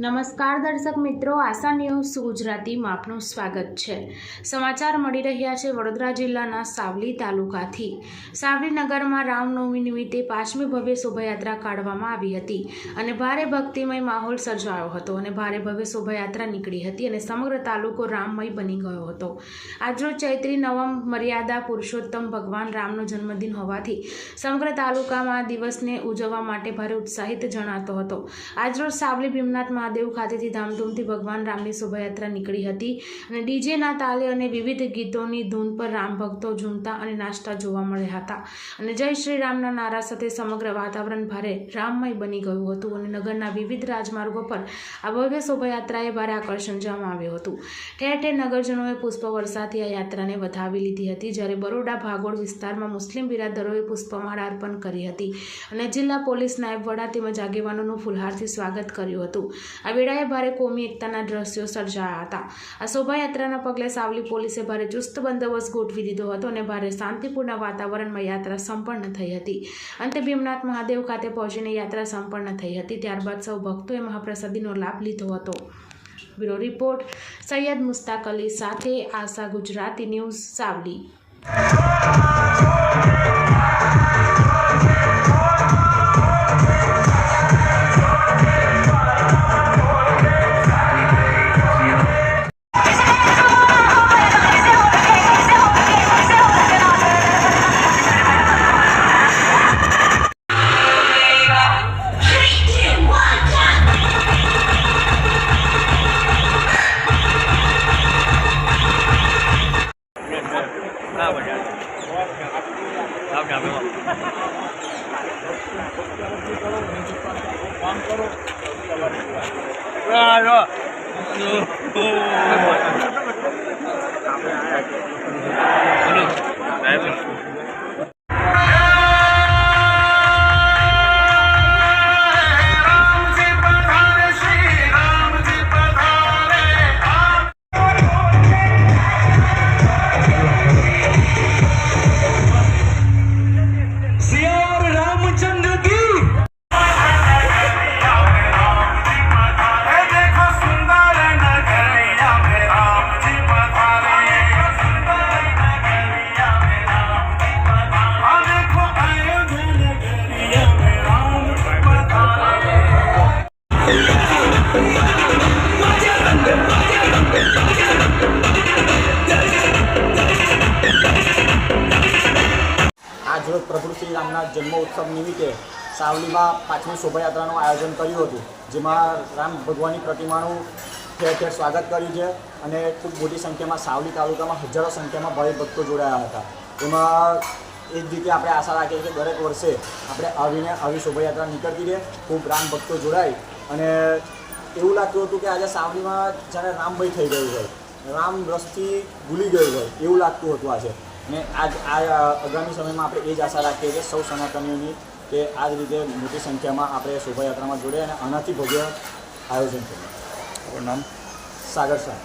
નમસ્કાર દર્શક મિત્રો, આશા ન્યૂઝ ગુજરાતીમાં આપનું સ્વાગત છે। સમાચાર મળી રહ્યા છે વડોદરા જિલ્લાના સાવલી તાલુકાથી। સાવલી નગરમાં રામનવમી નિમિત્તે 5મી ભવ્ય શોભાયાત્રા કાઢવામાં આવી હતી અને ભારે ભક્તિમય માહોલ સર્જાયો હતો અને ભારે ભવ્ય શોભાયાત્રા નીકળી હતી અને સમગ્ર તાલુકો રામમય બની ગયો હતો। આજરોજ ચૈત્રી નવમ મર્યાદા પુરુષોત્તમ ભગવાન રામનો જન્મદિન હોવાથી સમગ્ર તાલુકામાં દિવસને ઉજવવા માટે ભારે ઉત્સાહિત જણાતો હતો। આજરોજ સાવલી ભીમનાથ મહાદેવ ખાતેથી ધામધૂમથી ભગવાન રામની શોભાયાત્રા નીકળી હતી અને ડીજેના તાલે અને વિવિધ ગીતોની ધૂન પર રામ ભક્તો ઝૂમતા અને નાચતા જોવા મળ્યા હતા અને જય શ્રી રામના નારા સાથે સમગ્ર વાતાવરણ ભારે રામમય બની ગયું હતું અને નગરના વિવિધ રાજમાર્ગો પર આ ભવ્ય શોભાયાત્રાએ ભારે આકર્ષણ જવામાં આવ્યું હતું। ઠેર ઠેર નગરજનોએ પુષ્પવર્ષાથી આ યાત્રાને વધાવી લીધી હતી, જ્યારે બરોડા ભાગોળ વિસ્તારમાં મુસ્લિમ બિરાદરોએ પુષ્પમાળા અર્પણ કરી હતી અને જિલ્લા પોલીસ નાયબ વડા તેમજ આગેવાનોનું ફુલહારથી સ્વાગત કર્યું હતું। આ વેળાએ ભારે કોમી એકતાના દ્રશ્યો સર્જાયા હતા। આ શોભાયાત્રાના પગલે સાવલી પોલીસે ભારે ચુસ્ત બંદોબસ્ત ગોઠવી દીધો હતો અને ભારે શાંતિપૂર્ણ વાતાવરણમાં યાત્રા સંપન્ન થઈ હતી। અંતે ભીમનાથ મહાદેવ ખાતે પહોંચીને યાત્રા સંપન્ન થઈ હતી। ત્યારબાદ સૌ ભક્તોએ મહાપ્રસાદીનો લાભ લીધો હતો। બ્યુરો રિપોર્ટ સૈયદ મુસ્તાક અલી સાથે આશા ગુજરાતી ન્યૂઝ સાવલી। આજરોજ પ્રભુ શ્રી રામના જન્મોત્સવ નિમિત્તે સાવલીમાં 5મી શોભાયાત્રાનું આયોજન કર્યું હતું, જેમાં રામ ભગવાનની પ્રતિમાનું ઠેર ઠેર સ્વાગત કર્યું છે અને ખૂબ મોટી સંખ્યામાં સાવલી તાલુકામાં હજારો સંખ્યામાં ભાવિ ભક્તો જોડાયા હતા। એમાં એ જ રીતે આપણે આશા રાખીએ કે દરેક વર્ષે આપણે આવી શોભાયાત્રા નીકળતી રહે, ખૂબ રામ ભક્તો જોડાય અને એવું લાગતું હતું કે આજે સાવલીમાં જાણે રામમય થઈ ગયું હોય, રામ રસથી ભૂલી ગયું હોય એવું લાગતું હતું આજે। અને આગામી સમયમાં આપણે એ જ આશા રાખીએ કે સૌ સનાતનીઓની કે આ જ રીતે મોટી સંખ્યામાં આપણે શોભાયાત્રામાં જોડે અને આનાથી ભવ્ય આયોજન કરીએ। નામ સાગર શાહ।